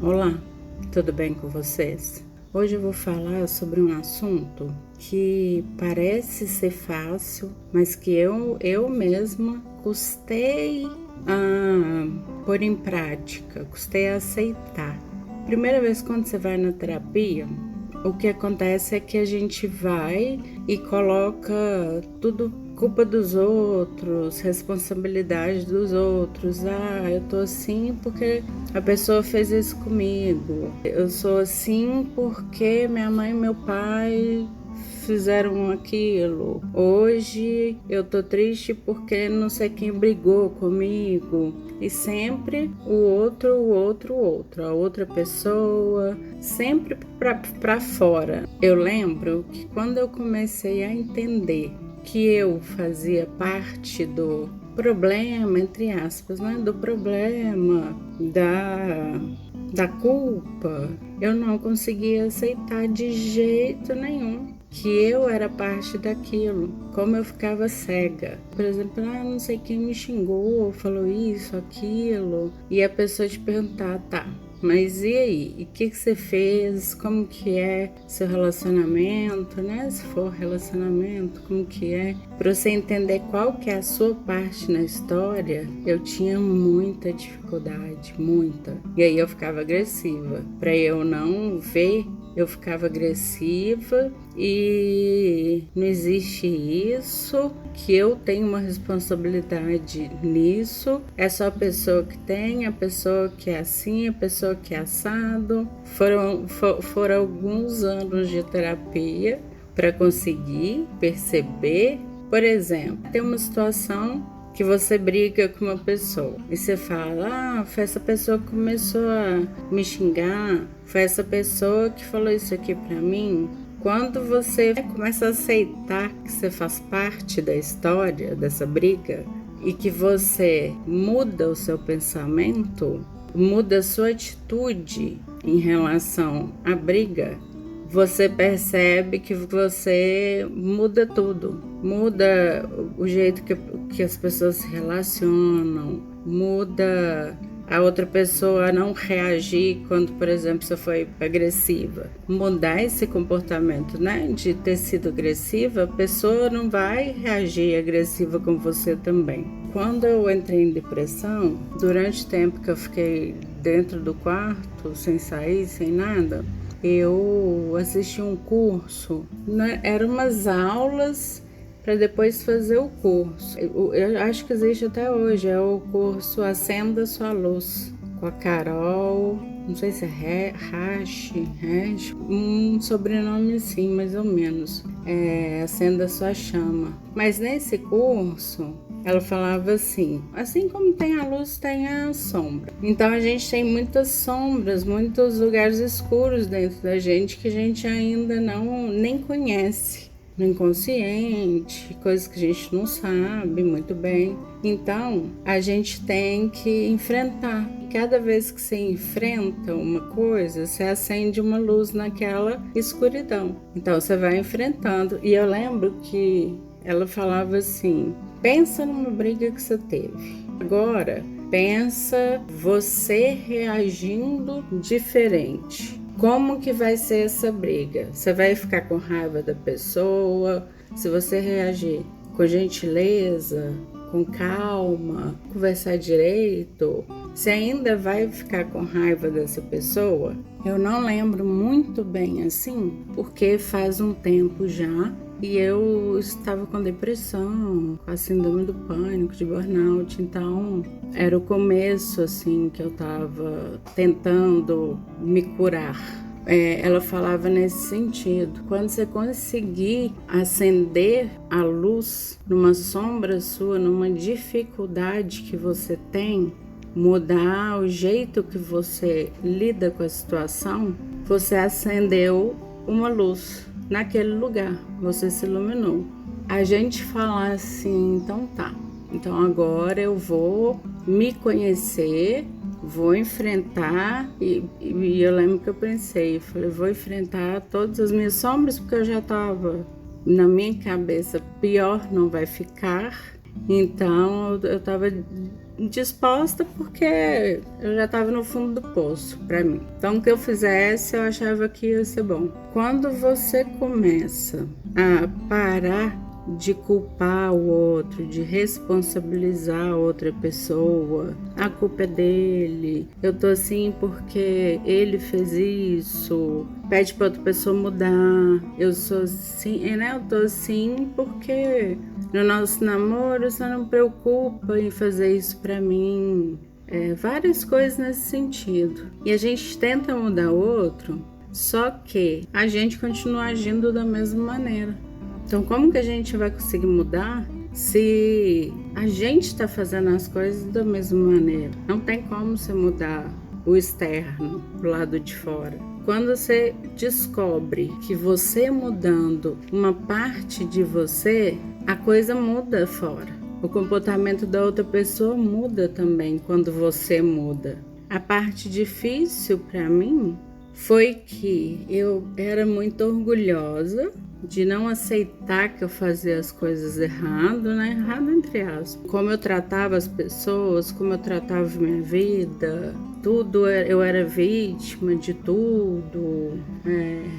Olá, tudo bem com vocês? Hoje eu vou falar sobre um assunto que parece ser fácil, mas que eu mesma custei a pôr em prática, custei a aceitar. Primeira vez quando você vai na terapia, o que acontece é que a gente vai e coloca tudo culpa dos outros, responsabilidade dos outros. Eu tô assim porque a pessoa fez isso comigo. Eu sou assim porque minha mãe e meu pai fizeram aquilo. Hoje eu tô triste porque não sei quem brigou comigo. E sempre o outro, a outra pessoa, sempre pra fora. Eu lembro que quando eu comecei a entender que eu fazia parte do problema, entre aspas, né? Do problema, da culpa, eu não conseguia aceitar de jeito nenhum que eu era parte daquilo, como eu ficava cega. Por exemplo, não sei quem me xingou, falou isso, aquilo, e a pessoa te perguntar, tá, mas e aí? E o que você fez? Como que é seu relacionamento, né? Se for relacionamento, como que é? Para você entender qual que é a sua parte na história, eu tinha muita dificuldade, muita. E aí eu ficava agressiva. Para eu não ver, eu ficava agressiva e não existe isso, que eu tenho uma responsabilidade nisso, é só a pessoa que tem, a pessoa que é assim, a pessoa que é assado. Foram alguns anos de terapia para conseguir perceber. Por exemplo, tem uma situação que você briga com uma pessoa e você fala, foi essa pessoa que começou a me xingar, foi essa pessoa que falou isso aqui pra mim. Quando você começa a aceitar que você faz parte da história dessa briga e que você muda o seu pensamento, muda a sua atitude em relação à briga, você percebe que você muda tudo, muda o jeito que as pessoas se relacionam, muda a outra pessoa a não reagir quando, por exemplo, você foi agressiva. Mudar esse comportamento, né, de ter sido agressiva, a pessoa não vai reagir agressiva com você também. Quando eu entrei em depressão, durante o tempo que eu fiquei dentro do quarto, sem sair, sem nada, eu assisti um curso, né? Eram umas aulas para depois fazer o curso. Eu acho que existe até hoje, é o curso Acenda Sua Luz, com a Carol, não sei se é Hash, um sobrenome assim, mais ou menos, Acenda Sua Chama. Mas nesse curso, ela falava assim como tem a luz, tem a sombra. Então a gente tem muitas sombras, muitos lugares escuros dentro da gente que a gente ainda nem conhece. No inconsciente, coisas que a gente não sabe muito bem. Então a gente tem que enfrentar. Cada vez que você enfrenta uma coisa, você acende uma luz naquela escuridão. Então você vai enfrentando. E eu lembro que ela falava assim: pensa numa briga que você teve. Agora, pensa você reagindo diferente. Como que vai ser essa briga? Você vai ficar com raiva da pessoa? Se você reagir com gentileza, com calma, conversar direito, você ainda vai ficar com raiva dessa pessoa? Eu não lembro muito bem assim, porque faz um tempo já. E eu estava com depressão, com a síndrome do pânico, de burnout, então era o começo assim que eu estava tentando me curar. Ela falava nesse sentido: quando você conseguir acender a luz numa sombra sua, numa dificuldade que você tem, mudar o jeito que você lida com a situação, você acendeu uma luz naquele lugar, você se iluminou. A gente fala assim, então tá, então agora eu vou me conhecer, vou enfrentar, e eu lembro que eu pensei, falei, vou enfrentar todas as minhas sombras, porque eu já estava na minha cabeça, pior não vai ficar. Então eu estava disposta porque eu já estava no fundo do poço para mim. Então, o que eu fizesse, eu achava que ia ser bom. Quando você começa a parar de culpar o outro, de responsabilizar a outra pessoa, a culpa é dele, eu tô assim porque ele fez isso, pede pra outra pessoa mudar, eu sou assim, né? Eu tô assim porque no nosso namoro você não preocupa em fazer isso pra mim. Várias coisas nesse sentido. E a gente tenta mudar o outro, só que a gente continua agindo da mesma maneira. Então, como que a gente vai conseguir mudar se a gente está fazendo as coisas da mesma maneira? Não tem como você mudar o externo, o lado de fora. Quando você descobre que você mudando uma parte de você, a coisa muda fora. O comportamento da outra pessoa muda também quando você muda. A parte difícil para mim foi que eu era muito orgulhosa de não aceitar que eu fazia as coisas errado, né? Errado entre aspas. Como eu tratava as pessoas, como eu tratava minha vida, tudo, eu era vítima de tudo,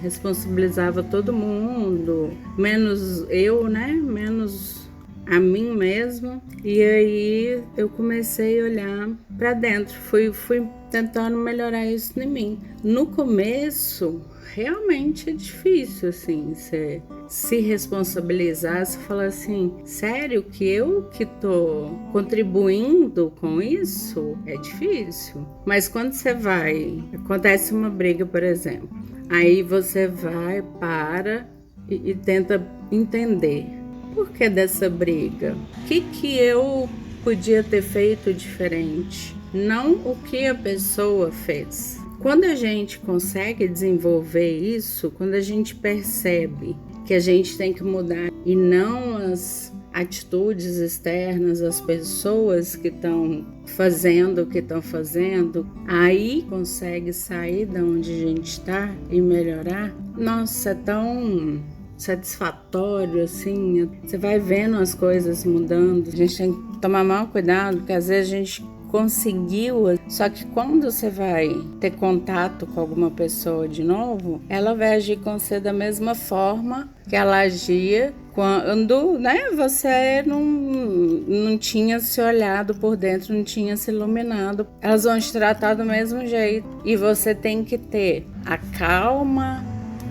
responsabilizava todo mundo, menos eu, né? Menos a mim mesma. E aí eu comecei a olhar para dentro, fui tentando melhorar isso em mim. No começo, realmente é difícil, assim, você se responsabilizar, você falar assim, sério que eu que tô contribuindo com isso? É difícil. Mas quando você vai, acontece uma briga, por exemplo, aí você vai, para e tenta entender. Por que dessa briga? O que eu podia ter feito diferente? Não o que a pessoa fez. Quando a gente consegue desenvolver isso, quando a gente percebe que a gente tem que mudar e não as atitudes externas, as pessoas que estão fazendo o que estão fazendo, aí consegue sair de onde a gente está e melhorar. Nossa, é tão satisfatório, assim, você vai vendo as coisas mudando. A gente tem que tomar maior cuidado, porque às vezes a gente conseguiu, só que quando você vai ter contato com alguma pessoa de novo, ela vai agir com você da mesma forma que ela agia quando, né, você não tinha se olhado por dentro, não tinha se iluminado. Elas vão te tratar do mesmo jeito e você tem que ter a calma,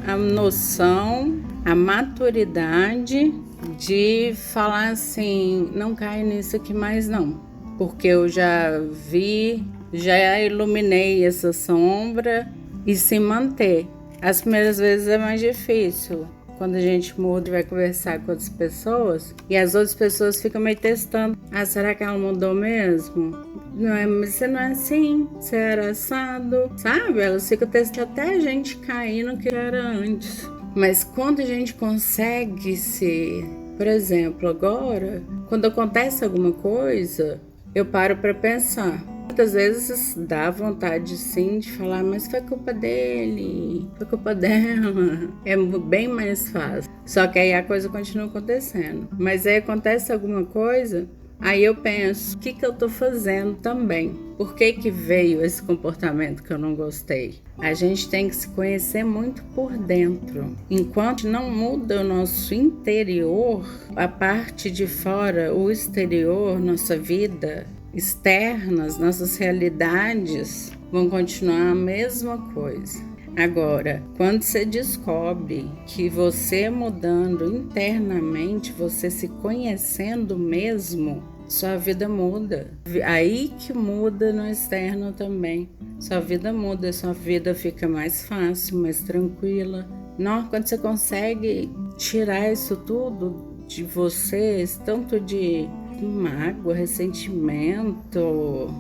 a noção, a maturidade de falar assim, não cai nisso aqui mais não. Porque eu já vi, já iluminei essa sombra e se manter. As primeiras vezes é mais difícil, quando a gente muda e vai conversar com outras pessoas, e as outras pessoas ficam meio testando. Ah, será que ela mudou mesmo? Não é, mas você não é assim, você era assado, sabe? Elas ficam testando até a gente cair no que era antes. Mas quando a gente consegue se... Por exemplo, agora, quando acontece alguma coisa, eu paro para pensar. Muitas vezes dá vontade sim de falar, mas foi culpa dele, foi culpa dela. É bem mais fácil. Só que aí a coisa continua acontecendo. Mas aí acontece alguma coisa, aí eu penso, o que eu tô fazendo também? Por que veio esse comportamento que eu não gostei? A gente tem que se conhecer muito por dentro. Enquanto não muda o nosso interior, a parte de fora, o exterior, nossa vida externas, nossas realidades vão continuar a mesma coisa. Agora, quando você descobre que você mudando internamente, você se conhecendo mesmo, sua vida muda. Aí que muda no externo também. Sua vida muda, sua vida fica mais fácil, mais tranquila. Não, quando você consegue tirar isso tudo de você, tanto de mágoa, ressentimento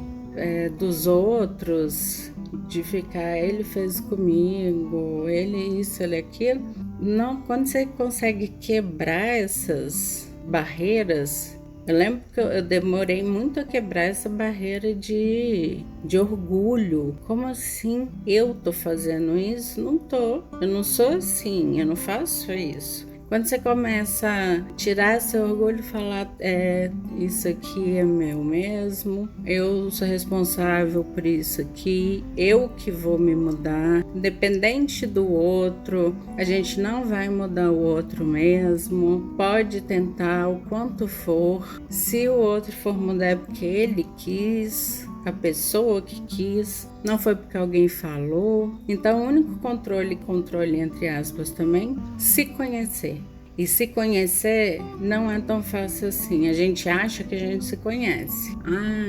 dos outros, de ficar, ele fez comigo, ele isso, ele aquilo. Não, quando você consegue quebrar essas barreiras. Eu lembro que eu demorei muito a quebrar essa barreira de orgulho. Como assim? Eu tô fazendo isso? Não tô. Eu não sou assim, eu não faço isso. Quando você começa a tirar seu orgulho e falar, isso aqui é meu mesmo, eu sou responsável por isso aqui, eu que vou me mudar, independente do outro, a gente não vai mudar o outro mesmo, pode tentar o quanto for, se o outro for mudar é porque ele quis, a pessoa que quis, não foi porque alguém falou. Então, o único controle entre aspas também, se conhecer. E se conhecer não é tão fácil assim. A gente acha que a gente se conhece.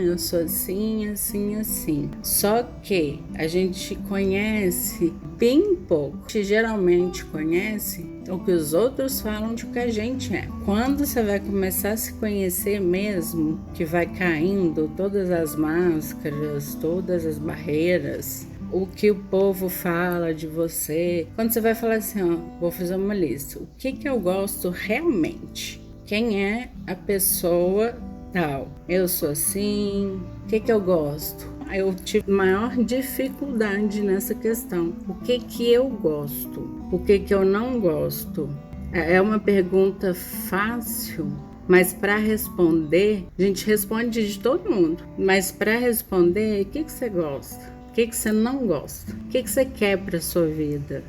Eu sou assim, assim, assim. Só que a gente conhece bem pouco. A gente geralmente conhece o que os outros falam de o que a gente é. Quando você vai começar a se conhecer mesmo, que vai caindo todas as máscaras, todas as barreiras, o que o povo fala de você. Quando você vai falar assim, vou fazer uma lista. O que eu gosto realmente? Quem é a pessoa tal? Eu sou assim. O que eu gosto? Eu tive maior dificuldade nessa questão. O que eu gosto? O que eu não gosto? É uma pergunta fácil, mas para responder, a gente responde de todo mundo. Mas para responder, o que você gosta? O que você não gosta? O que você quer para sua vida?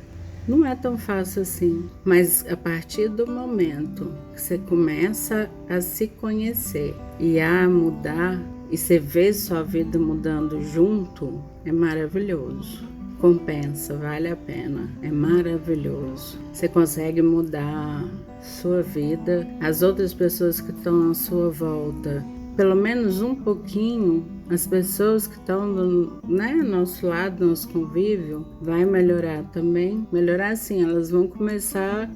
Não é tão fácil assim, mas a partir do momento que você começa a se conhecer e a mudar, e você vê sua vida mudando junto, é maravilhoso. Compensa, vale a pena, é maravilhoso. Você consegue mudar sua vida, as outras pessoas que estão à sua volta, pelo menos um pouquinho. As pessoas que estão do nosso lado, nosso convívio, vai melhorar também. Melhorar assim, elas vão começar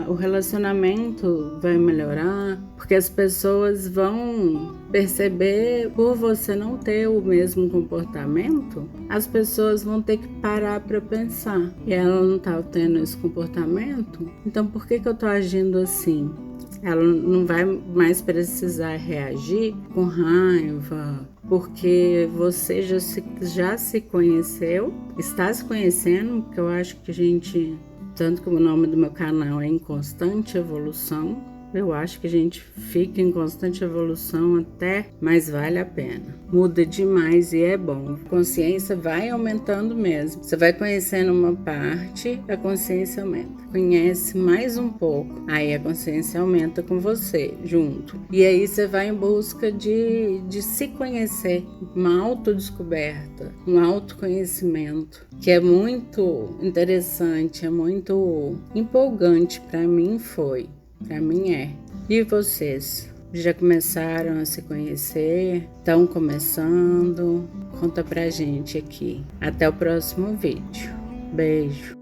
o relacionamento vai melhorar, porque as pessoas vão perceber, por você não ter o mesmo comportamento, as pessoas vão ter que parar para pensar. E ela não está tendo esse comportamento, então por que eu estou agindo assim? Ela não vai mais precisar reagir com raiva, porque você já se conheceu, está se conhecendo, porque eu acho que a gente, tanto como o nome do meu canal é Em Constante Evolução, eu acho que a gente fica em constante evolução até, mas vale a pena. Muda demais e é bom. A consciência vai aumentando mesmo. Você vai conhecendo uma parte, a consciência aumenta. Conhece mais um pouco, aí a consciência aumenta com você, junto. E aí você vai em busca de se conhecer, uma autodescoberta, um autoconhecimento, que é muito interessante, é muito empolgante. Para mim foi. Para mim é. E vocês? Já começaram a se conhecer? Estão começando? Conta pra gente aqui. Até o próximo vídeo. Beijo.